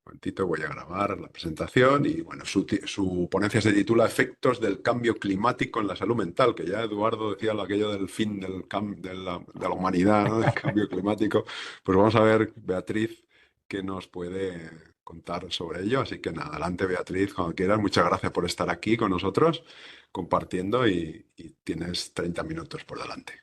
Un momentito, voy a grabar la presentación y bueno, su ponencia se titula Efectos del cambio climático en la salud mental, que ya Eduardo decía aquello del fin de la humanidad, ¿no? Del cambio climático. Pues vamos a ver, Beatriz, qué nos puede contar sobre ello. Así que nada, adelante Beatriz, cuando quieras. Muchas gracias por estar aquí con nosotros compartiendo y tienes 30 minutos por delante.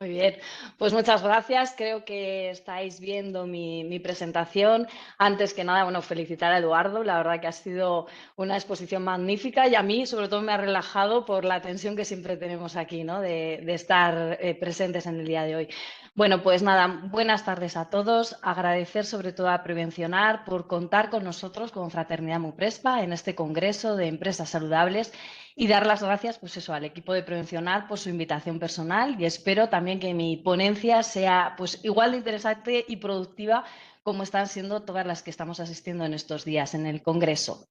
Muy bien, pues muchas gracias. Creo que estáis viendo mi presentación. Antes que nada, bueno, felicitar a Eduardo. La verdad que ha sido una exposición magnífica y a mí, sobre todo, me ha relajado por la tensión que siempre tenemos aquí, ¿no? De estar presentes en el día de hoy. Bueno, pues nada, buenas tardes a todos. Agradecer sobre todo a Prevencionar por contar con nosotros como Fraternidad Muprespa en este congreso de empresas saludables. Y dar las gracias, pues eso, al equipo de Prevencionar por su invitación personal y espero también que mi ponencia sea pues igual de interesante y productiva como están siendo todas las que estamos asistiendo en estos días en el Congreso.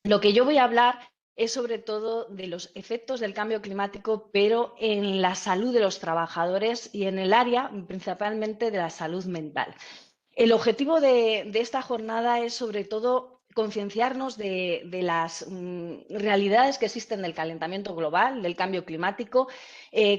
Lo que yo voy a hablar es sobre todo de los efectos del cambio climático, pero en la salud de los trabajadores y en el área principalmente de la salud mental. El objetivo de esta jornada es, sobre todo, concienciarnos de las realidades que existen del calentamiento global, del cambio climático,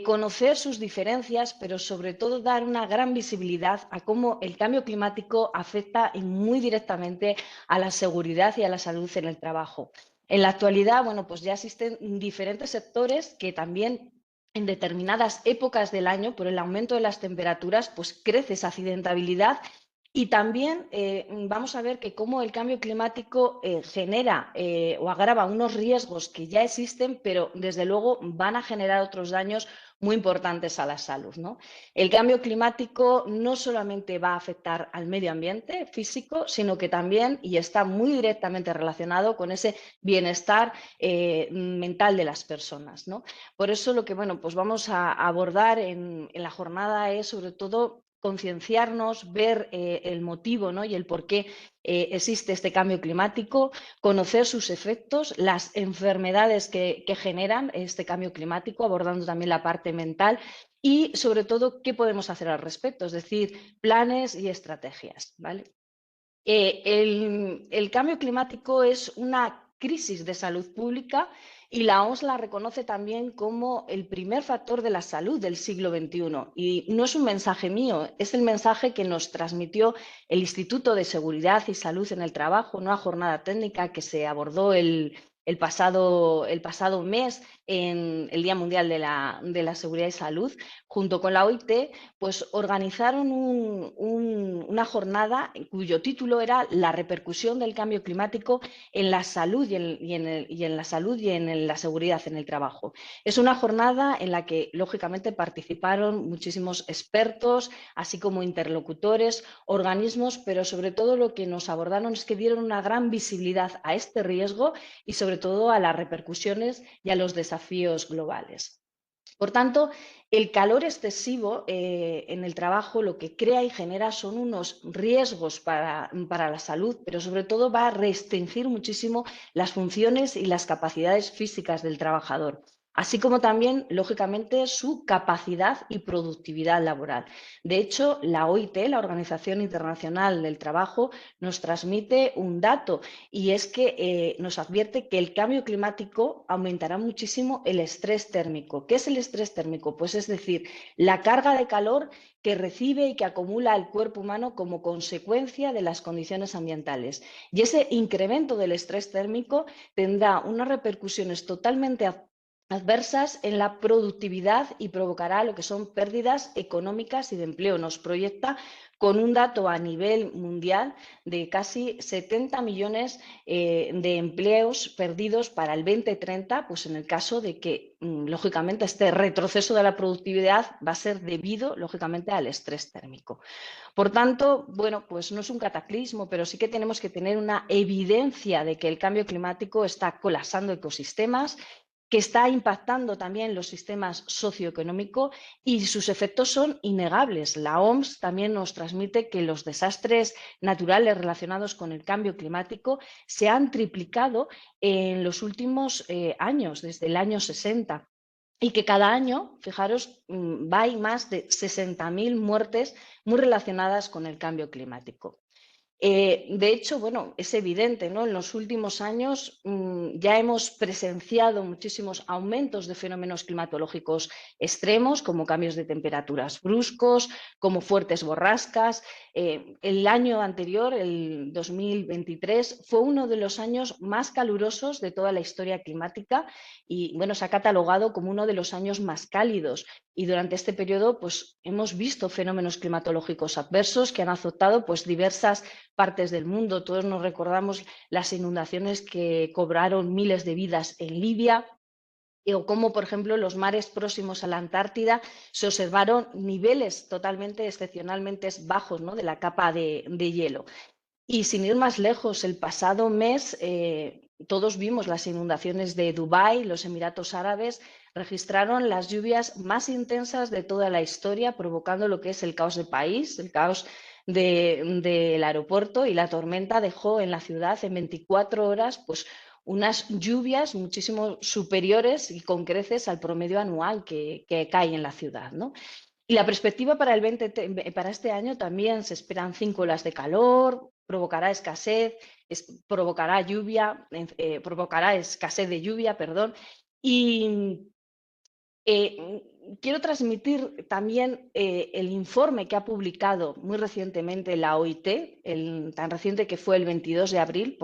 conocer sus diferencias, pero sobre todo dar una gran visibilidad a cómo el cambio climático afecta muy directamente a la seguridad y a la salud en el trabajo. En la actualidad, bueno, pues ya existen diferentes sectores que también en determinadas épocas del año, por el aumento de las temperaturas, pues crece esa accidentabilidad y también vamos a ver que cómo el cambio climático genera o agrava unos riesgos que ya existen, pero desde luego van a generar otros daños muy importantes a la salud, ¿no? El cambio climático no solamente va a afectar al medio ambiente físico, sino que también, y está muy directamente relacionado con ese bienestar mental de las personas, ¿no? Por eso lo que bueno, pues vamos a abordar en la jornada es sobre todo concienciarnos, ver el motivo, ¿no? Y el por qué existe este cambio climático, conocer sus efectos, las enfermedades que generan este cambio climático, abordando también la parte mental y, sobre todo, qué podemos hacer al respecto, es decir, planes y estrategias, ¿vale? El cambio climático es una crisis de salud pública y la OMS la reconoce también como el primer factor de la salud del siglo XXI. Y no es un mensaje mío, es el mensaje que nos transmitió el Instituto de Seguridad y Salud en el Trabajo, una jornada técnica que se abordó el pasado mes en el Día Mundial de la Seguridad y Salud, junto con la OIT, pues organizaron una jornada cuyo título era La repercusión del cambio climático en la salud en la salud y en la seguridad en el trabajo. Es una jornada en la que, lógicamente, participaron muchísimos expertos, así como interlocutores, organismos, pero sobre todo lo que nos abordaron es que dieron una gran visibilidad a este riesgo y sobre todo a las repercusiones y a los desafíos globales. Por tanto, el calor excesivo en el trabajo lo que crea y genera son unos riesgos para la salud, pero sobre todo va a restringir muchísimo las funciones y las capacidades físicas del trabajador, así como también, lógicamente, su capacidad y productividad laboral. De hecho, la OIT, la Organización Internacional del Trabajo, nos transmite un dato y es que nos advierte que el cambio climático aumentará muchísimo el estrés térmico. ¿Qué es el estrés térmico? Pues es decir, la carga de calor que recibe y que acumula el cuerpo humano como consecuencia de las condiciones ambientales. Y ese incremento del estrés térmico tendrá unas repercusiones totalmente adversas en la productividad y provocará lo que son pérdidas económicas y de empleo. Nos proyecta con un dato a nivel mundial de casi 70 millones de empleos perdidos para el 2030, pues en el caso de que, lógicamente, este retroceso de la productividad va a ser debido, lógicamente, al estrés térmico. Por tanto, bueno, pues no es un cataclismo, pero sí que tenemos que tener una evidencia de que el cambio climático está colapsando ecosistemas, que está impactando también los sistemas socioeconómicos y sus efectos son innegables. La OMS también nos transmite que los desastres naturales relacionados con el cambio climático se han triplicado en los últimos años, desde el año 60. Y que cada año, fijaros, hay más de 60.000 muertes muy relacionadas con el cambio climático. De hecho, bueno, es evidente, ¿no? En los últimos años ya hemos presenciado muchísimos aumentos de fenómenos climatológicos extremos, como cambios de temperaturas bruscos, como fuertes borrascas. El año anterior, el 2023, fue uno de los años más calurosos de toda la historia climática y, bueno, se ha catalogado como uno de los años más cálidos. Y durante este periodo, pues, hemos visto fenómenos climatológicos adversos que han azotado, pues, diversas partes del mundo. Todos nos recordamos las inundaciones que cobraron miles de vidas en Libia, o cómo, por ejemplo, los mares próximos a la Antártida se observaron niveles totalmente excepcionalmente bajos, ¿no?, de la capa de hielo. Y sin ir más lejos, el pasado mes todos vimos las inundaciones de Dubái. Los Emiratos Árabes registraron las lluvias más intensas de toda la historia, provocando lo que es el caos de país, el caos del aeropuerto, y la tormenta dejó en la ciudad en 24 horas pues, unas lluvias muchísimo superiores y con creces al promedio anual que cae en la ciudad, ¿no? Y la perspectiva para, para este año también: se esperan 5 olas de calor, provocará escasez, provocará lluvia, provocará escasez de lluvia, perdón. Y quiero transmitir también el informe que ha publicado muy recientemente la OIT, tan reciente que fue el 22 de abril,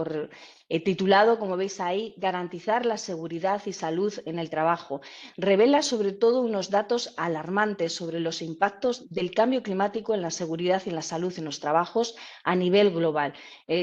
titulado, como veis ahí, Garantizar la seguridad y salud en el trabajo. Revela sobre todo unos datos alarmantes sobre los impactos del cambio climático en la seguridad y en la salud en los trabajos a nivel global.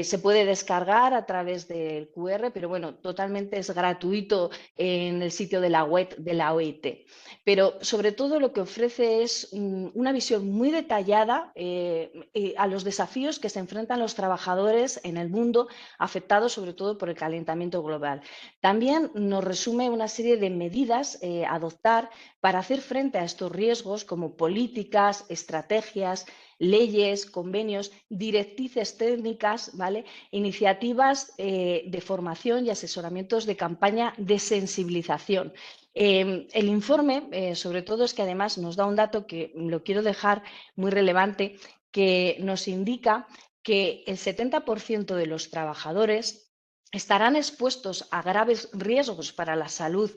Se puede descargar a través del QR, pero bueno, totalmente es gratuito en el sitio de la web de la OIT. Pero sobre todo lo que ofrece es una visión muy detallada a los desafíos que se enfrentan los trabajadores en el mundo, afectados sobre todo por el calentamiento global. También nos resume una serie de medidas a adoptar para hacer frente a estos riesgos, como políticas, estrategias, leyes, convenios, directrices técnicas, ¿vale?, iniciativas de formación y asesoramientos de campaña de sensibilización. El informe, sobre todo, es que además nos da un dato que lo quiero dejar muy relevante, que nos indica que el 70% de los trabajadores estarán expuestos a graves riesgos para la salud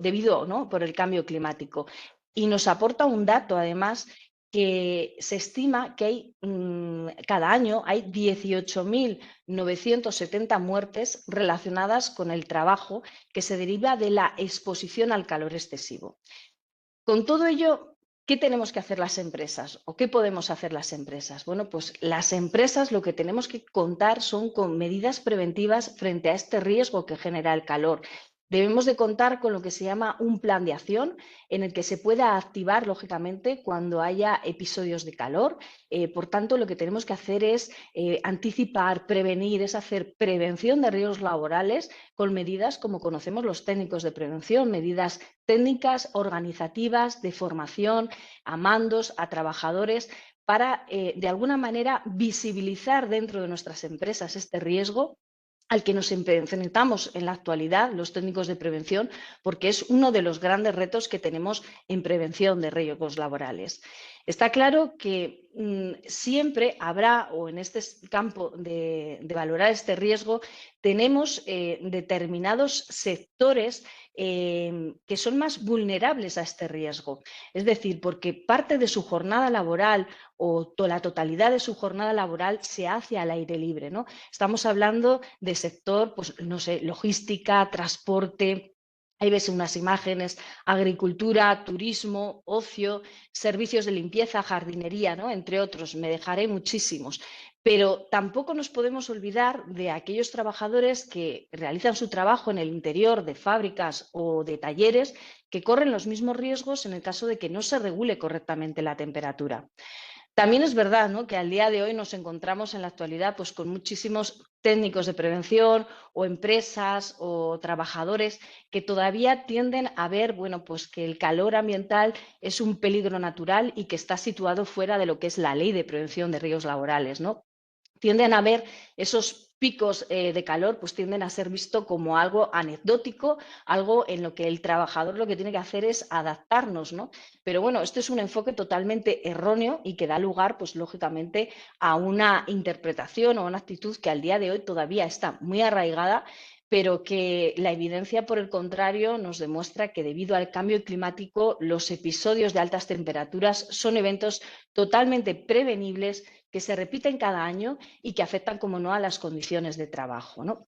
debido, ¿no?, por el cambio climático. Y nos aporta un dato, además, que se estima que hay, cada año hay 18.970 muertes relacionadas con el trabajo, que se deriva de la exposición al calor excesivo. Con todo ello, ¿qué tenemos que hacer las empresas o qué podemos hacer las empresas? Bueno, pues las empresas lo que tenemos que contar son con medidas preventivas frente a este riesgo que genera el calor. Debemos de contar con lo que se llama un plan de acción en el que se pueda activar, lógicamente, cuando haya episodios de calor. Por tanto, lo que tenemos que hacer es anticipar, prevenir, es hacer prevención de riesgos laborales con medidas como conocemos los técnicos de prevención, medidas técnicas, organizativas, de formación a mandos, a trabajadores, para, de alguna manera, visibilizar dentro de nuestras empresas este riesgo al que nos enfrentamos en la actualidad los técnicos de prevención, porque es uno de los grandes retos que tenemos en prevención de riesgos laborales. Está claro que siempre habrá, o en este campo de valorar este riesgo, tenemos determinados sectores que son más vulnerables a este riesgo. Es decir, porque parte de su jornada laboral o la totalidad de su jornada laboral se hace al aire libre, ¿no? Estamos hablando de sector, pues no sé, logística, transporte. Ahí ves unas imágenes: agricultura, turismo, ocio, servicios de limpieza, jardinería, ¿no?, entre otros. Me dejaré muchísimos. Pero tampoco nos podemos olvidar de aquellos trabajadores que realizan su trabajo en el interior de fábricas o de talleres, que corren los mismos riesgos en el caso de que no se regule correctamente la temperatura. También es verdad, ¿no?, que al día de hoy nos encontramos en la actualidad pues, con muchísimos técnicos de prevención o empresas o trabajadores que todavía tienden a ver, bueno, pues que el calor ambiental es un peligro natural y que está situado fuera de lo que es la ley de prevención de riesgos laborales, ¿no? tienden a ver esos picos de calor, pues tienden a ser visto como algo anecdótico, algo en lo que el trabajador lo que tiene que hacer es adaptarnos, ¿no? Pero bueno, esto es un enfoque totalmente erróneo y que da lugar, pues lógicamente, a una interpretación o una actitud que al día de hoy todavía está muy arraigada, pero que la evidencia, por el contrario, nos demuestra que debido al cambio climático, los episodios de altas temperaturas son eventos totalmente prevenibles que se repiten cada año y que afectan, como no, a las condiciones de trabajo, ¿no?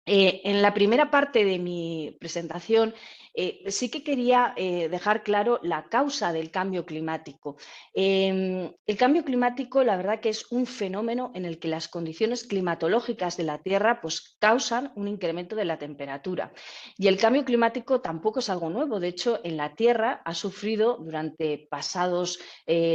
En la primera parte de mi presentación sí que quería dejar claro la causa del cambio climático. El cambio climático, la verdad que es un fenómeno en el que las condiciones climatológicas de la Tierra pues, causan un incremento de la temperatura. Y el cambio climático tampoco es algo nuevo. De hecho, en la Tierra ha sufrido durante pasados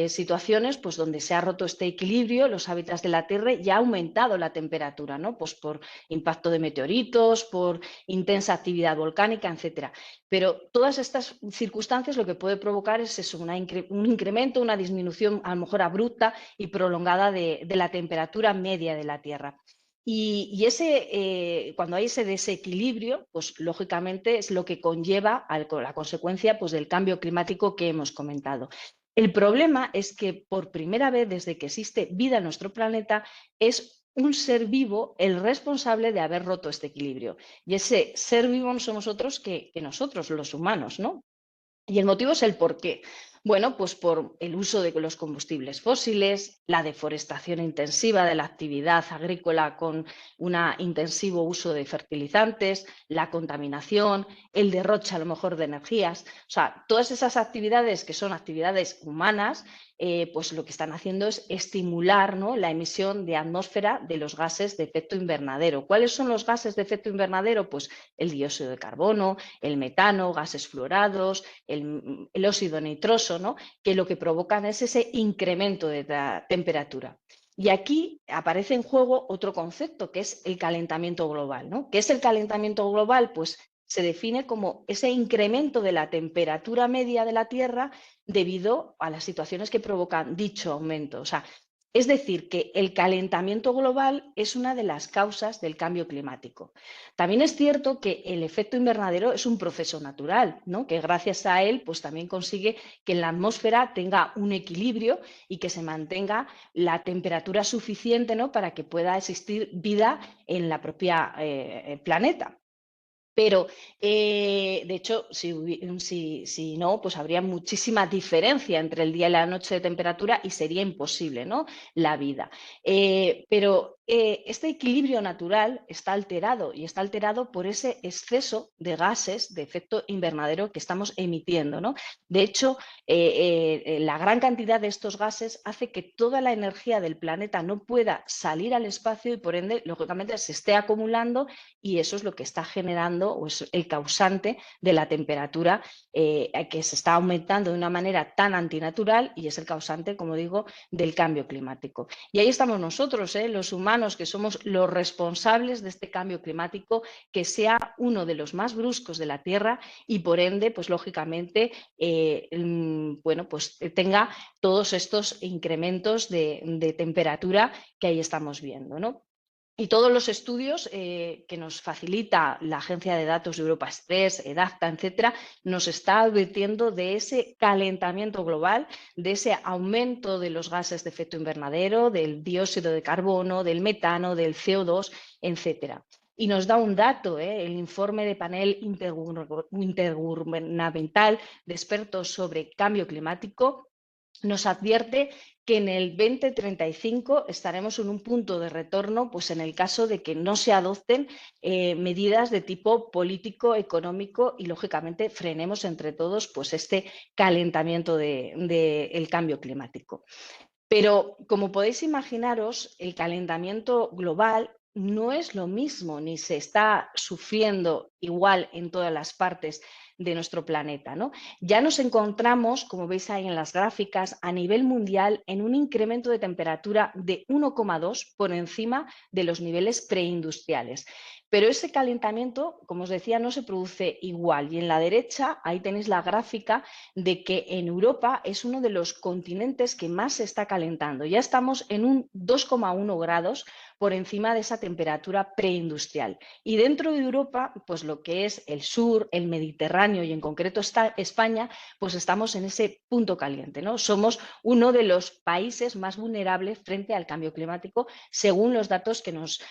situaciones pues, donde se ha roto este equilibrio, los hábitats de la Tierra, y ha aumentado la temperatura, ¿no? Pues por impacto de meteoritos, por intensa actividad volcánica, etcétera. Pero todas estas circunstancias lo que puede provocar es eso, un incremento, una disminución a lo mejor abrupta y prolongada de la temperatura media de la Tierra. Cuando hay ese desequilibrio, pues lógicamente es lo que conlleva la consecuencia pues, del cambio climático que hemos comentado. El problema es que por primera vez desde que existe vida en nuestro planeta es un ser vivo el responsable de haber roto este equilibrio. Y ese ser vivo no somos otros que nosotros, los humanos, ¿no? Y el motivo es el por qué. Bueno, pues por el uso de los combustibles fósiles, la deforestación intensiva de la actividad agrícola con un intensivo uso de fertilizantes, la contaminación, el derroche a lo mejor de energías. O sea, todas esas actividades que son actividades humanas, pues lo que están haciendo es estimular, ¿no?, la emisión de atmósfera de los gases de efecto invernadero. ¿Cuáles son los gases de efecto invernadero? Pues el dióxido de carbono, el metano, gases fluorados, el óxido nitroso, ¿no?, que lo que provocan es ese incremento de la temperatura. Y aquí aparece en juego otro concepto, que es el calentamiento global, ¿no? ¿Qué es el calentamiento global? Pues se define como ese incremento de la temperatura media de la Tierra debido a las situaciones que provocan dicho aumento. O sea, es decir, que el calentamiento global es una de las causas del cambio climático. También es cierto que el efecto invernadero es un proceso natural, ¿no?, que gracias a él pues, también consigue que la atmósfera tenga un equilibrio y que se mantenga la temperatura suficiente, ¿no?, para que pueda existir vida en la propia planeta. Pero, de hecho, si no, pues habría muchísima diferencia entre el día y la noche de temperatura y sería imposible, ¿no?, la vida. Pero este equilibrio natural está alterado y está alterado por ese exceso de gases de efecto invernadero que estamos emitiendo, ¿no? De hecho, la gran cantidad de estos gases hace que toda la energía del planeta no pueda salir al espacio y, por ende, lógicamente, se esté acumulando y eso es lo que está generando o es el causante de la temperatura que se está aumentando de una manera tan antinatural y es el causante, como digo, del cambio climático. Y ahí estamos nosotros, los humanos, que somos los responsables de este cambio climático, que sea uno de los más bruscos de la Tierra y, por ende, pues lógicamente, bueno, pues tenga todos estos incrementos de temperatura que ahí estamos viendo, ¿no? Y todos los estudios que nos facilita la Agencia de Datos de Europa Express, EDACTA, etcétera, nos está advirtiendo de ese calentamiento global, de ese aumento de los gases de efecto invernadero, del dióxido de carbono, del metano, del CO2, etcétera. Y nos da un dato, el informe de panel intergubernamental de expertos sobre cambio climático nos advierte que en el 2035 estaremos en un punto de retorno, pues en el caso de que no se adopten medidas de tipo político, económico y, lógicamente, frenemos entre todos pues este calentamiento del cambio climático. Pero, como podéis imaginaros, el calentamiento global no es lo mismo, ni se está sufriendo igual en todas las partes de nuestro planeta, ¿no? Ya nos encontramos, como veis ahí en las gráficas, a nivel mundial en un incremento de temperatura de 1,2 por encima de los niveles preindustriales. Pero ese calentamiento, como os decía, no se produce igual. Y en la derecha, ahí tenéis la gráfica de que en Europa es uno de los continentes que más se está calentando. Ya estamos en un 2,1 grados por encima de esa temperatura preindustrial. Y dentro de Europa, pues lo que es el sur, el Mediterráneo y en concreto España, pues estamos en ese punto caliente, ¿no? Somos uno de los países más vulnerables frente al cambio climático, según los datos que nos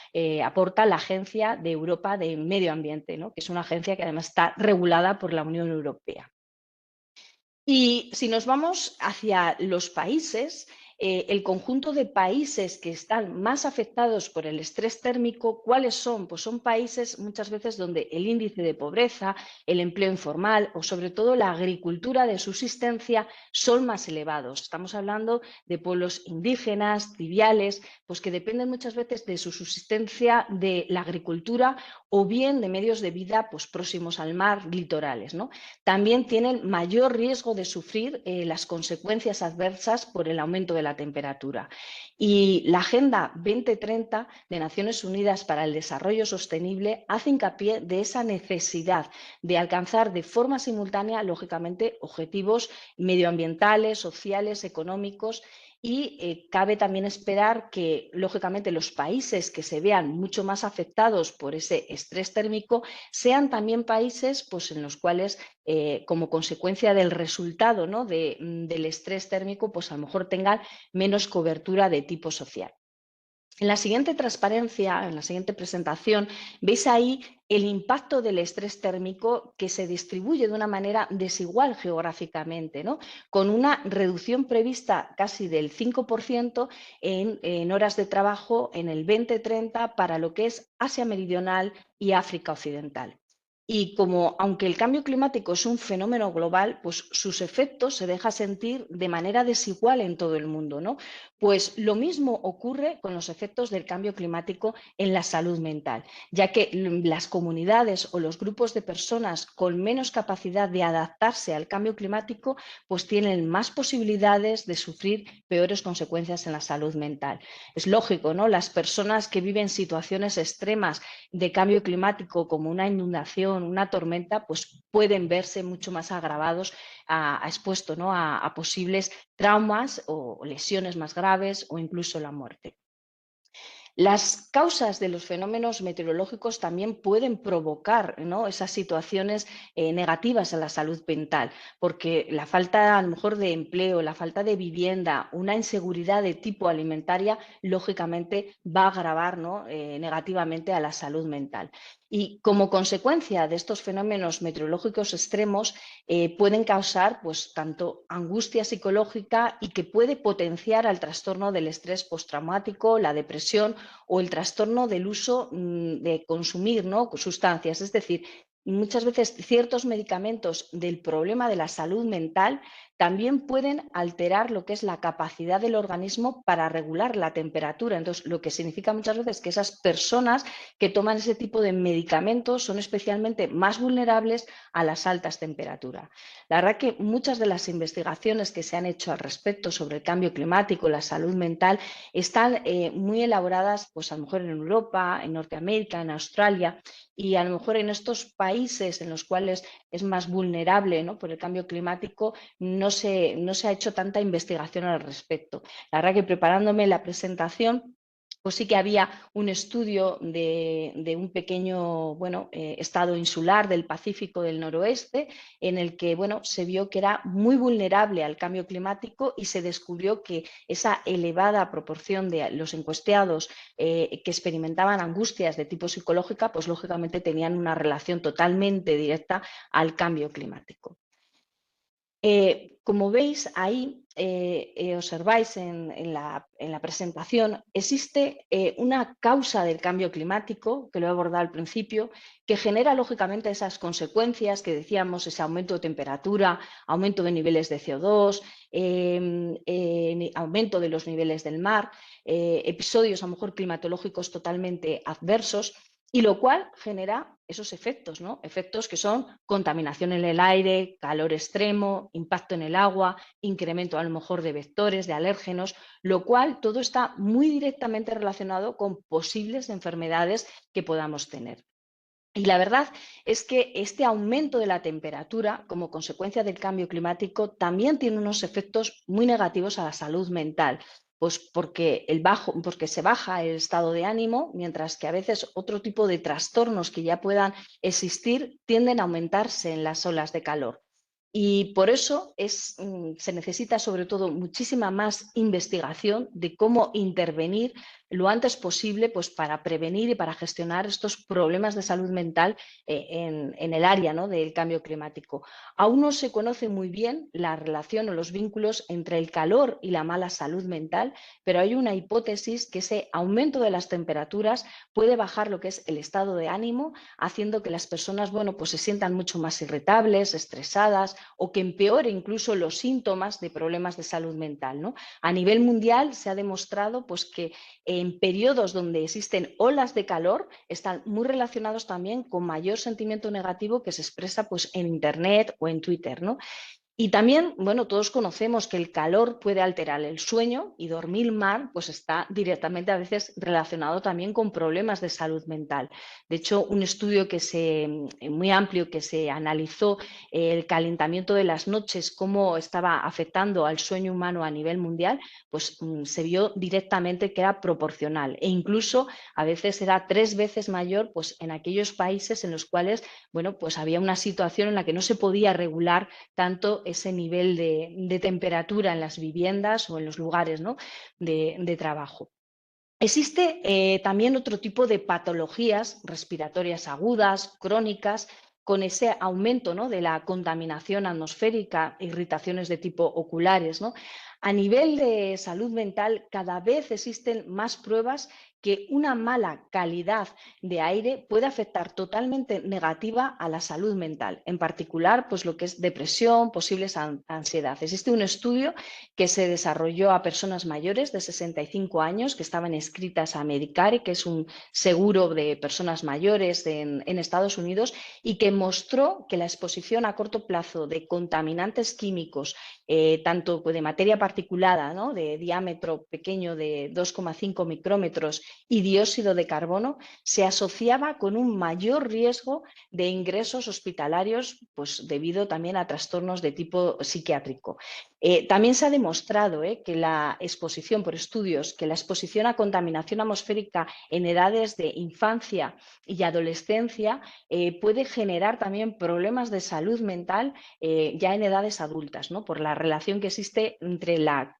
aporta la Agencia de Europa de Medio Ambiente, ¿no? Que es una agencia que además está regulada por la Unión Europea. Y si nos vamos hacia los países, el conjunto de países que están más afectados por el estrés térmico, ¿cuáles son? Pues son países muchas veces donde el índice de pobreza, el empleo informal o sobre todo la agricultura de subsistencia son más elevados. Estamos hablando de pueblos indígenas, triviales, pues que dependen muchas veces de su subsistencia de la agricultura o bien de medios de vida pues, próximos al mar, litorales, ¿no? También tienen mayor riesgo de sufrir las consecuencias adversas por el aumento de la temperatura. Y la Agenda 2030 de Naciones Unidas para el Desarrollo Sostenible hace hincapié de esa necesidad de alcanzar de forma simultánea, lógicamente, objetivos medioambientales, sociales, económicos. Y cabe también esperar que, lógicamente, los países que se vean mucho más afectados por ese estrés térmico sean también países pues, en los cuales como consecuencia del resultado, ¿no? del estrés térmico, pues a lo mejor tengan menos cobertura de tipo social. En la siguiente transparencia, en la siguiente presentación, veis ahí el impacto del estrés térmico que se distribuye de una manera desigual geográficamente, ¿no? Con una reducción prevista casi del 5% en horas de trabajo en el 2030 para lo que es Asia Meridional y África Occidental. Y como, aunque el cambio climático es un fenómeno global, pues sus efectos se dejan sentir de manera desigual en todo el mundo, ¿no? Pues lo mismo ocurre con los efectos del cambio climático en la salud mental, ya que las comunidades o los grupos de personas con menos capacidad de adaptarse al cambio climático, pues tienen más posibilidades de sufrir peores consecuencias en la salud mental. Es lógico, ¿no? Las personas que viven situaciones extremas de cambio climático como una inundación, una tormenta, pues pueden verse mucho más agravados expuesto, ¿no? a posibles traumas o lesiones más graves o incluso la muerte. Las causas de los fenómenos meteorológicos también pueden provocar, ¿no? esas situaciones negativas a la salud mental, porque la falta a lo mejor de empleo, la falta de vivienda, una inseguridad de tipo alimentaria, lógicamente va a agravar, ¿no? Negativamente a la salud mental. Y como consecuencia de estos fenómenos meteorológicos extremos, pueden causar pues, tanto angustia psicológica y que puede potenciar al trastorno del estrés postraumático, la depresión o el trastorno del uso de consumir, ¿no? sustancias. Es decir, muchas veces ciertos medicamentos del problema de la salud mental también pueden alterar lo que es la capacidad del organismo para regular la temperatura. Entonces, lo que significa muchas veces que esas personas que toman ese tipo de medicamentos son especialmente más vulnerables a las altas temperaturas. La verdad que muchas de las investigaciones que se han hecho al respecto sobre el cambio climático, la salud mental, están muy elaboradas, pues a lo mejor en Europa, en Norteamérica, en Australia, y a lo mejor en estos países en los cuales es más vulnerable, ¿no? por el cambio climático, no se ha hecho tanta investigación al respecto. La verdad que preparándome la presentación, pues sí que había un estudio de un pequeño estado insular del Pacífico del Noroeste en el que se vio que era muy vulnerable al cambio climático y se descubrió que esa elevada proporción de los encuestados que experimentaban angustias de tipo psicológica, pues lógicamente tenían una relación totalmente directa al cambio climático. Como veis ahí, observáis en la presentación, existe una causa del cambio climático, que lo he abordado al principio, que genera lógicamente esas consecuencias que decíamos, ese aumento de temperatura, aumento de niveles de CO2, aumento de los niveles del mar, episodios a lo mejor climatológicos totalmente adversos. y lo cual genera esos efectos, ¿no? Efectos que son contaminación en el aire, calor extremo, impacto en el agua, incremento a lo mejor de vectores, de alérgenos, lo cual todo está muy directamente relacionado con posibles enfermedades que podamos tener. Y la verdad es que este aumento de la temperatura como consecuencia del cambio climático también tiene unos efectos muy negativos a la salud mental, pues porque se baja el estado de ánimo, mientras que a veces otro tipo de trastornos que ya puedan existir tienden a aumentarse en las olas de calor. Y por eso se necesita sobre todo muchísima más investigación de cómo intervenir lo antes posible, pues, para prevenir y para gestionar estos problemas de salud mental en el área, ¿no?, del cambio climático. Aún no se conoce muy bien la relación o los vínculos entre el calor y la mala salud mental, pero hay una hipótesis que ese aumento de las temperaturas puede bajar lo que es el estado de ánimo, haciendo que las personas, bueno, pues se sientan mucho más irritables, estresadas o que empeore incluso los síntomas de problemas de salud mental, ¿no? A nivel mundial se ha demostrado, pues, que en periodos donde existen olas de calor están muy relacionados también con mayor sentimiento negativo que se expresa, pues, en Internet o en Twitter, ¿no? Y también, bueno, todos conocemos que el calor puede alterar el sueño y dormir mal, pues está directamente a veces relacionado también con problemas de salud mental. De hecho, un estudio muy amplio que se analizó el calentamiento de las noches, cómo estaba afectando al sueño humano a nivel mundial, pues se vio directamente que era proporcional e incluso a veces era 3 veces mayor, pues en aquellos países en los cuales, bueno, pues había una situación en la que no se podía regular tanto ese nivel de temperatura en las viviendas o en los lugares, ¿no?, de trabajo. Existe también otro tipo de patologías respiratorias agudas, crónicas, con ese aumento, ¿no?, de la contaminación atmosférica, irritaciones de tipo oculares, ¿no? A nivel de salud mental, cada vez existen más pruebas que una mala calidad de aire puede afectar totalmente negativa a la salud mental, en particular, pues lo que es depresión, posibles ansiedad. Existe un estudio que se desarrolló a personas mayores de 65 años que estaban inscritas a Medicare, que es un seguro de personas mayores en Estados Unidos, y que mostró que la exposición a corto plazo de contaminantes químicos, tanto de materia particulada, ¿no?, de diámetro pequeño de 2,5 micrómetros y dióxido de carbono, se asociaba con un mayor riesgo de ingresos hospitalarios, pues debido también a trastornos de tipo psiquiátrico. También se ha demostrado que la exposición por estudios, que la exposición a contaminación atmosférica en edades de infancia y adolescencia puede generar también problemas de salud mental ya en edades adultas, ¿no?, por la relación que existe entre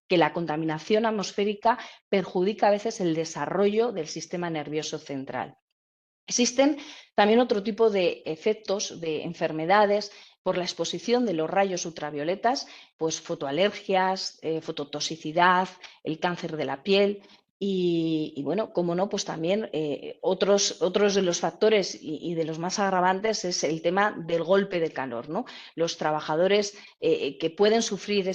que la contaminación atmosférica perjudica a veces el desarrollo del sistema nervioso central. Existen también otro tipo de efectos de enfermedades por la exposición de los rayos ultravioletas, pues fotoalergias, fototoxicidad, el cáncer de la piel y bueno, como no, pues también otros de los factores y de los más agravantes es el tema del golpe de calor, ¿no? Los trabajadores que pueden sufrir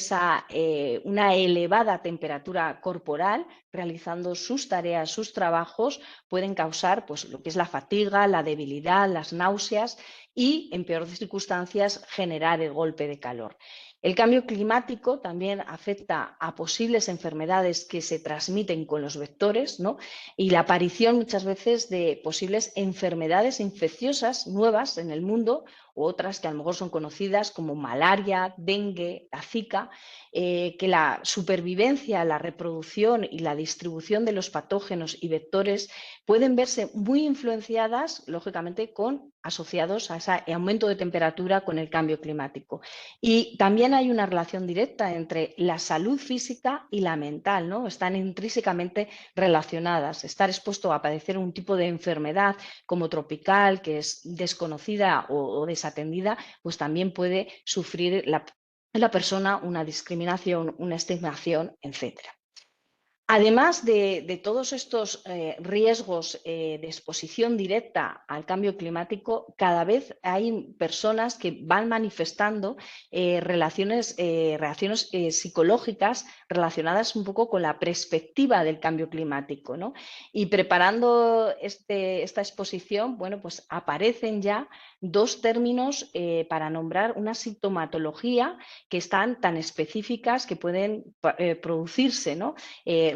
una elevada temperatura corporal realizando sus tareas, sus trabajos, pueden causar, pues, lo que es la fatiga, la debilidad, las náuseas y, en peores circunstancias, generar el golpe de calor. El cambio climático también afecta a posibles enfermedades que se transmiten con los vectores, ¿no?, y la aparición muchas veces de posibles enfermedades infecciosas nuevas en el mundo u otras que a lo mejor son conocidas como malaria, dengue, la zika, que la supervivencia, la reproducción y la distribución de los patógenos y vectores pueden verse muy influenciadas, lógicamente, asociados a ese aumento de temperatura con el cambio climático. Y también hay una relación directa entre la salud física y la mental, ¿no? Están intrínsecamente relacionadas. Estar expuesto a padecer un tipo de enfermedad como tropical, que es desconocida o desatendida, pues también puede sufrir la persona una discriminación, una estigmación, etcétera. Además de todos estos riesgos de exposición directa al cambio climático, cada vez hay personas que van manifestando reacciones psicológicas relacionadas un poco con la perspectiva del cambio climático, ¿no? Y preparando esta exposición, bueno, pues aparecen ya dos términos para nombrar una sintomatología que están tan específicas que pueden producirse, ¿no?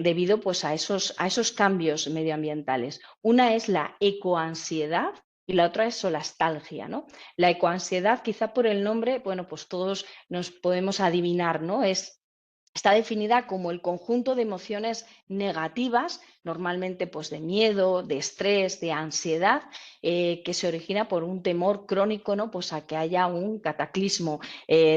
Debido pues, a esos cambios medioambientales. Una es la ecoansiedad y la otra es solastalgia, ¿no? La ecoansiedad, quizá por el nombre, bueno, pues todos nos podemos adivinar, ¿no? Está definida como el conjunto de emociones negativas, normalmente pues de miedo, de estrés, de ansiedad, que se origina por un temor crónico, ¿no? Pues a que haya un cataclismo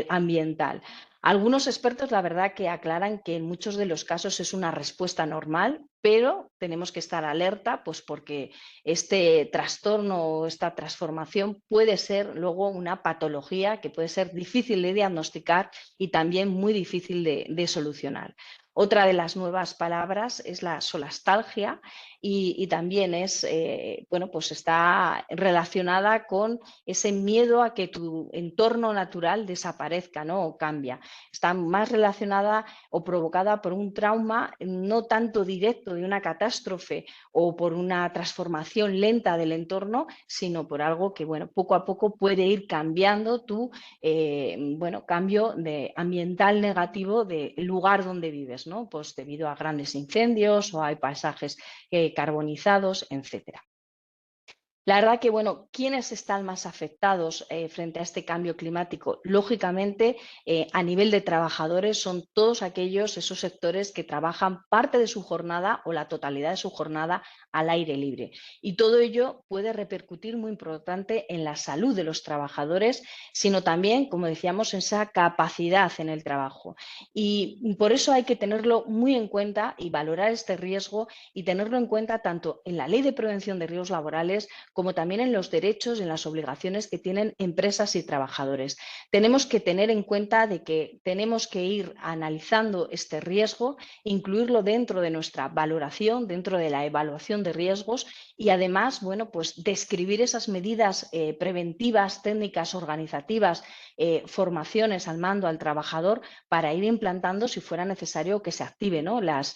ambiental. Algunos expertos, la verdad, que aclaran que en muchos de los casos es una respuesta normal, pero tenemos que estar alerta, pues porque este trastorno o esta transformación puede ser luego una patología que puede ser difícil de diagnosticar y también muy difícil de solucionar. Otra de las nuevas palabras es la solastalgia y también bueno, pues está relacionada con ese miedo a que tu entorno natural desaparezca, ¿no? O cambia. Está más relacionada o provocada por un trauma no tanto directo de una catástrofe o por una transformación lenta del entorno, sino por algo que, bueno, poco a poco puede ir cambiando tu bueno, cambio ambiental negativo del lugar donde vives, ¿no? Pues debido a grandes incendios o hay paisajes carbonizados, etcétera. La verdad que, bueno, ¿quiénes están más afectados frente a este cambio climático? Lógicamente, a nivel de trabajadores son todos esos sectores que trabajan parte de su jornada o la totalidad de su jornada al aire libre. Y todo ello puede repercutir muy importante en la salud de los trabajadores, sino también, como decíamos, en esa capacidad en el trabajo. Y por eso hay que tenerlo muy en cuenta y valorar este riesgo y tenerlo en cuenta tanto en la Ley de Prevención de Riesgos Laborales como también en los derechos y en las obligaciones que tienen empresas y trabajadores. Tenemos que tener en cuenta de que tenemos que ir analizando este riesgo, incluirlo dentro de nuestra valoración, dentro de la evaluación de riesgos y además, bueno, pues describir esas medidas preventivas, técnicas, organizativas, formaciones al mando al trabajador para ir implantando si fuera necesario que se active, ¿no? las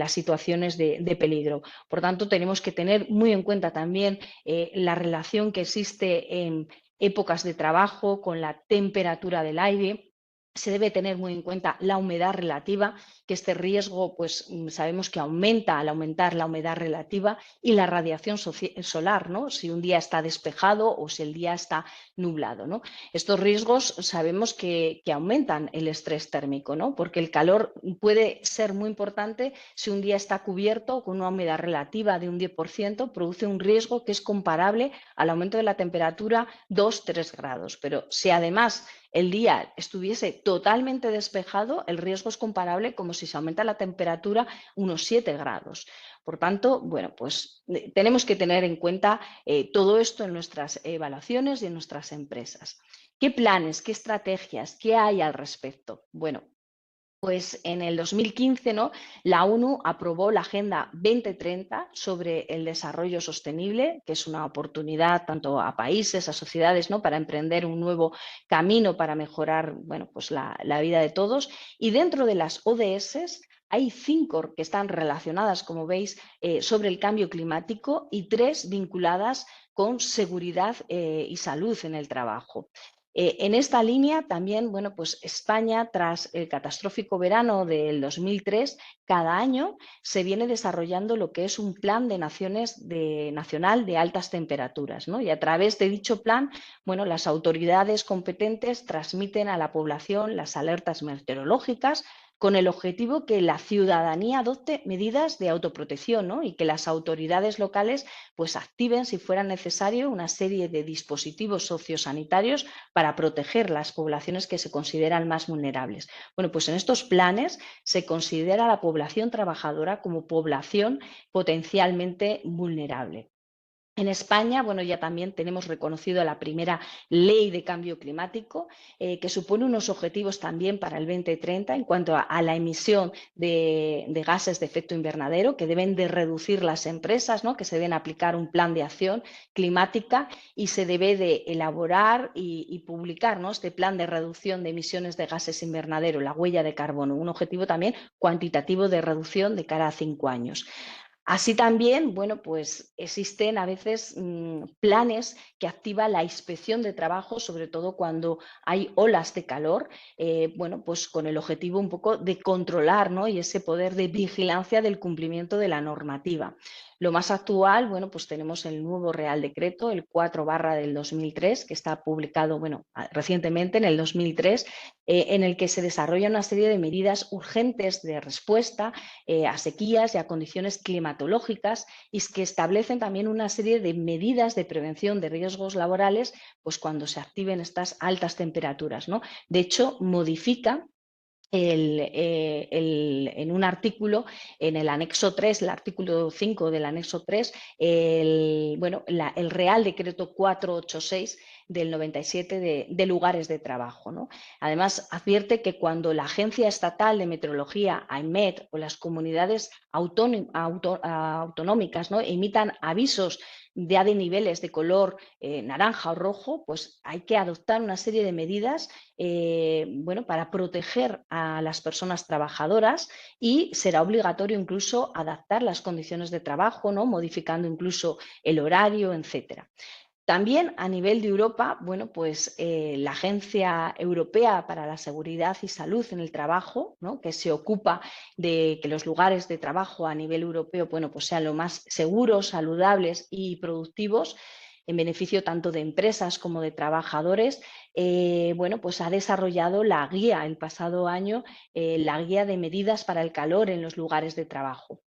situaciones de peligro. Por tanto, tenemos que tener muy en cuenta también la relación que existe en épocas de trabajo con la temperatura del aire. Se debe tener muy en cuenta la humedad relativa, que este riesgo pues sabemos que aumenta al aumentar la humedad relativa y la radiación solar, ¿no? Si un día está despejado o si el día está nublado, ¿no? Estos riesgos sabemos que aumentan el estrés térmico, ¿no? Porque el calor puede ser muy importante si un día está cubierto con una humedad relativa de un 10%, produce un riesgo que es comparable al aumento de la temperatura 2-3 grados. Pero si además el día estuviese totalmente despejado, el riesgo es comparable como si se aumenta la temperatura unos 7 grados. Por tanto, bueno, pues tenemos que tener en cuenta todo esto en nuestras evaluaciones y en nuestras empresas. ¿Qué planes, qué estrategias, qué hay al respecto? Bueno, pues en el 2015, ¿no? La ONU aprobó la Agenda 2030 sobre el desarrollo sostenible, que es una oportunidad tanto a países, a sociedades, ¿no? Para emprender un nuevo camino para mejorar, bueno, pues la vida de todos. Y dentro de las ODS hay 5 que están relacionadas, como veis, sobre el cambio climático y 3 vinculadas con seguridad y salud en el trabajo. En esta línea también, bueno, pues España, tras el catastrófico verano del 2003, cada año se viene desarrollando lo que es un plan de nacional de altas temperaturas, ¿no? Y a través de dicho plan, bueno, las autoridades competentes transmiten a la población las alertas meteorológicas con el objetivo que la ciudadanía adopte medidas de autoprotección, ¿no? Y que las autoridades locales pues activen, si fuera necesario, una serie de dispositivos sociosanitarios para proteger las poblaciones que se consideran más vulnerables. Bueno, pues en estos planes se considera a la población trabajadora como población potencialmente vulnerable. En España, bueno, ya también tenemos reconocido la primera ley de cambio climático, que supone unos objetivos también para el 2030 en cuanto a la emisión de gases de efecto invernadero que deben de reducir las empresas, ¿no? Que se deben aplicar un plan de acción climática y se debe de elaborar y publicar, ¿no? Este plan de reducción de emisiones de gases invernadero, la huella de carbono, un objetivo también cuantitativo de reducción de cara a 5 años. Así también, bueno, pues existen a veces planes que activan la inspección de trabajo, sobre todo cuando hay olas de calor, bueno, pues con el objetivo un poco de controlar, ¿no? Y ese poder de vigilancia del cumplimiento de la normativa. Lo más actual, bueno, pues tenemos el nuevo Real Decreto, el 4 del 2003, que está publicado, bueno, recientemente en el 2003, en el que se desarrolla una serie de medidas urgentes de respuesta a sequías y a condiciones climatológicas y que establecen también una serie de medidas de prevención de riesgos laborales pues cuando se activen estas altas temperaturas, ¿no? De hecho, modifica en un artículo, en el anexo 3, el artículo 5 del anexo 3, el Real Decreto 486 del 97 de lugares de trabajo, ¿no? Además, advierte que cuando la Agencia Estatal de Meteorología, AEMET, o las comunidades autonómicas, ¿no? emitan avisos ya de niveles de color naranja o rojo, pues hay que adoptar una serie de medidas bueno, para proteger a las personas trabajadoras y será obligatorio incluso adaptar las condiciones de trabajo, ¿no? Modificando incluso el horario, etcétera. También a nivel de Europa, bueno, pues la Agencia Europea para la Seguridad y Salud en el Trabajo, ¿no? Que se ocupa de que los lugares de trabajo a nivel europeo, bueno, pues sean lo más seguros, saludables y productivos, en beneficio tanto de empresas como de trabajadores, bueno, pues ha desarrollado la guía el pasado año, la guía de medidas para el calor en los lugares de trabajo.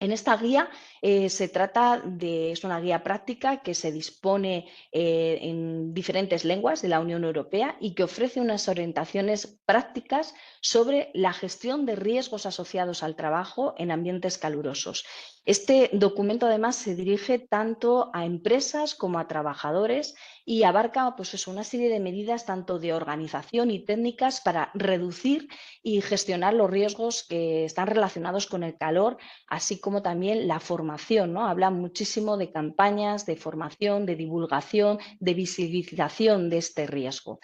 En esta guía se trata es una guía práctica que se dispone en diferentes lenguas de la Unión Europea y que ofrece unas orientaciones prácticas sobre la gestión de riesgos asociados al trabajo en ambientes calurosos. Este documento además se dirige tanto a empresas como a trabajadores y abarca pues una serie de medidas tanto de organización y técnicas para reducir y gestionar los riesgos que están relacionados con el calor, así como también la formación, ¿no? Habla muchísimo de campañas de formación, de divulgación, de visibilización de este riesgo.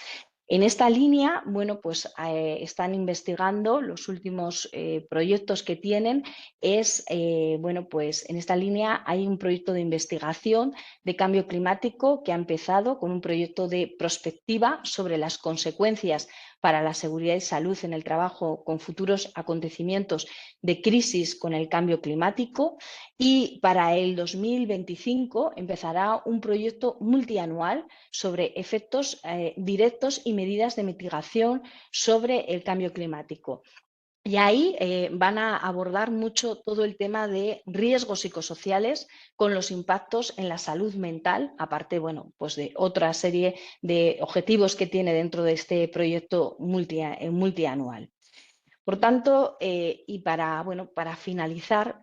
En esta línea, bueno, pues están investigando los últimos proyectos que tienen. Bueno, pues en esta línea hay un proyecto de investigación de cambio climático que ha empezado con un proyecto de prospectiva sobre las consecuencias para la seguridad y salud en el trabajo con futuros acontecimientos de crisis con el cambio climático, y para el 2025 empezará un proyecto multianual sobre efectos directos y medidas de mitigación sobre el cambio climático. Y ahí van a abordar mucho todo el tema de riesgos psicosociales con los impactos en la salud mental, aparte, bueno, pues de otra serie de objetivos que tiene dentro de este proyecto multianual. Por tanto, y bueno, para finalizar,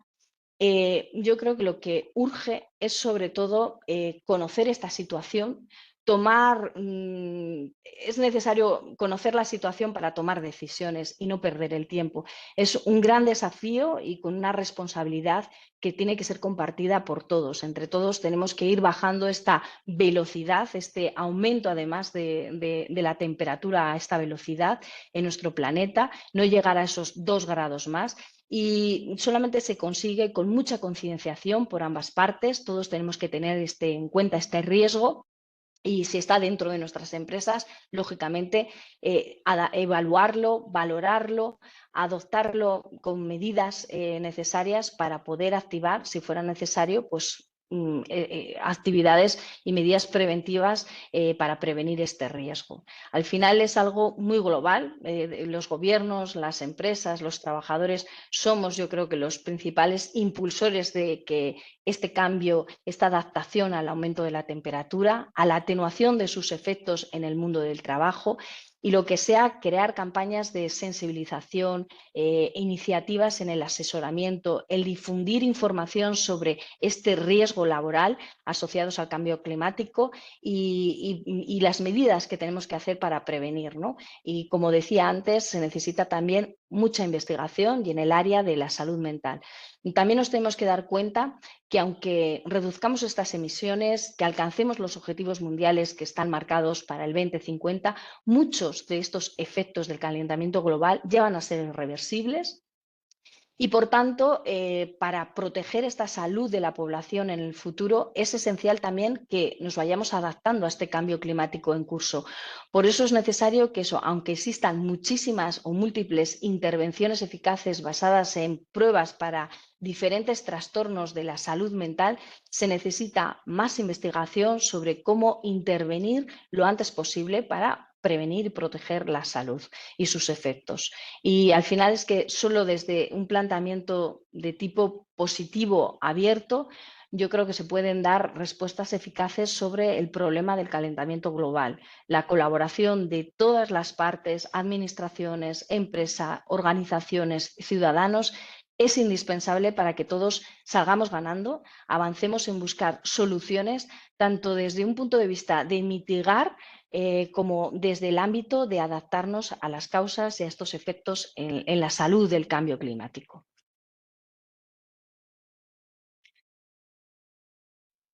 yo creo que lo que urge es sobre todo conocer esta situación, es necesario conocer la situación para tomar decisiones y no perder el tiempo. Es un gran desafío y con una responsabilidad que tiene que ser compartida por todos. Entre todos tenemos que ir bajando esta velocidad, este aumento además de la temperatura a esta velocidad en nuestro planeta, no llegar a esos 2 grados más. Y solamente se consigue con mucha concienciación por ambas partes. Todos tenemos que tener en cuenta este riesgo y, si está dentro de nuestras empresas, lógicamente evaluarlo, valorarlo, adoptarlo con medidas necesarias para poder activar, si fuera necesario, pues actividades y medidas preventivas para prevenir este riesgo. Al final es algo muy global. Los gobiernos, las empresas, los trabajadores somos, yo creo, que los principales impulsores de que este cambio, esta adaptación al aumento de la temperatura, a la atenuación de sus efectos en el mundo del trabajo. y lo que sea crear campañas de sensibilización, iniciativas en el asesoramiento, el difundir información sobre este riesgo laboral asociados al cambio climático y las medidas que tenemos que hacer para prevenir, ¿no? Y como decía antes, se necesita también mucha investigación y en el área de la salud mental. También nos tenemos que dar cuenta que aunque reduzcamos estas emisiones, que alcancemos los objetivos mundiales que están marcados para el 2050, muchos de estos efectos del calentamiento global ya van a ser irreversibles y, por tanto, para proteger esta salud de la población en el futuro, es esencial también que nos vayamos adaptando a este cambio climático en curso. Por eso es necesario que eso, aunque existan muchísimas o múltiples intervenciones eficaces basadas en pruebas para diferentes trastornos de la salud mental, se necesita más investigación sobre cómo intervenir lo antes posible para prevenir y proteger la salud y sus efectos. Y al final es que solo desde un planteamiento de tipo positivo, abierto, yo creo que se pueden dar respuestas eficaces sobre el problema del calentamiento global. La colaboración de todas las partes, administraciones, empresas, organizaciones, ciudadanos, es indispensable para que todos salgamos ganando, avancemos en buscar soluciones, tanto desde un punto de vista de mitigar como desde el ámbito de adaptarnos a las causas y a estos efectos en la salud del cambio climático.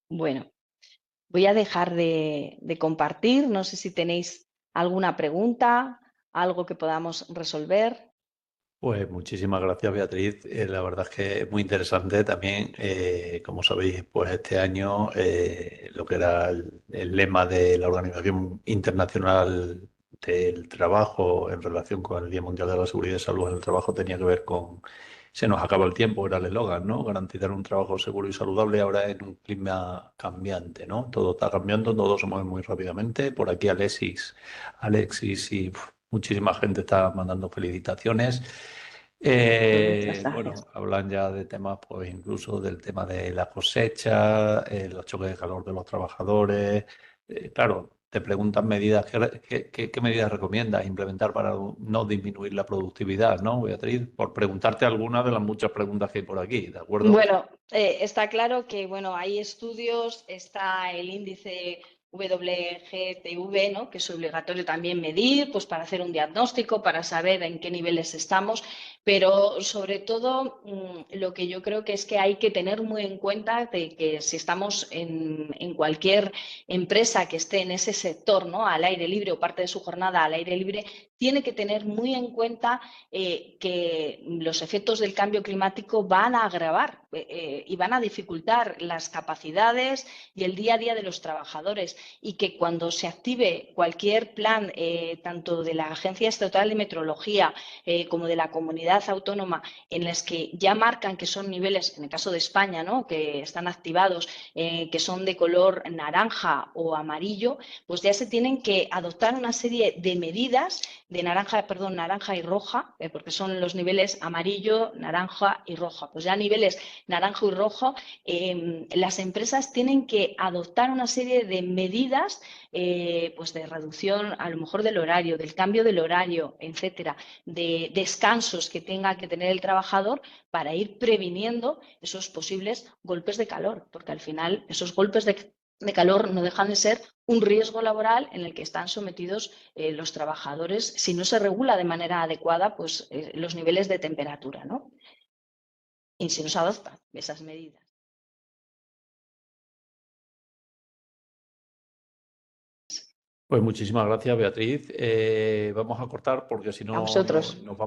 Bueno, voy a dejar de compartir. No sé si tenéis alguna pregunta, algo que podamos resolver. Pues muchísimas gracias, Beatriz. La verdad es que es muy interesante también, como sabéis, pues este año lo que era el lema de la Organización Internacional del Trabajo en relación con el Día Mundial de la Seguridad y Salud en el Trabajo tenía que ver con se nos acaba el tiempo, era el eslogan, ¿no? Garantizar un trabajo seguro y saludable ahora en un clima cambiante, ¿no? Todo está cambiando, todo se mueve muy rápidamente. Por aquí Alexis y muchísima gente está mandando felicitaciones. Pues muchas Bueno, gracias. hablan ya de temas, pues incluso del tema de la cosecha, los choques de calor de los trabajadores. Claro, te preguntan medidas, ¿qué medidas recomiendas implementar para no disminuir la productividad, ¿no, Beatriz? Por preguntarte alguna de las muchas preguntas que hay por aquí, ¿de acuerdo? Bueno, está claro que bueno, hay estudios, está el índice WGTV, ¿no? Que es obligatorio también medir, pues para hacer un diagnóstico, para saber en qué niveles estamos, pero sobre todo lo que yo creo que es que hay que tener muy en cuenta de que si estamos en cualquier empresa que esté en ese sector, ¿no? Al aire libre o parte de su jornada al aire libre, tiene que tener muy en cuenta que los efectos del cambio climático van a agravar y van a dificultar las capacidades y el día a día de los trabajadores y que cuando se active cualquier plan, tanto de la Agencia Estatal de Meteorología como de la comunidad autónoma, en las que ya marcan que son niveles, en el caso de España, ¿no? Que están activados, que son de color naranja o amarillo, pues ya se tienen que adoptar una serie de medidas de naranja y roja, porque son los niveles amarillo, naranja y roja. Pues ya a niveles naranjo y rojo, las empresas tienen que adoptar una serie de medidas pues de reducción a lo mejor del horario, del cambio del horario, etcétera, de descansos que tenga que tener el trabajador para ir previniendo esos posibles golpes de calor, porque al final esos golpes de calor no dejan de ser un riesgo laboral en el que están sometidos los trabajadores si no se regula de manera adecuada pues, los niveles de temperatura, ¿no? Y si no se adoptan esas medidas. Pues muchísimas gracias, Beatriz. Vamos a cortar porque si A no, vosotros. nos vamos.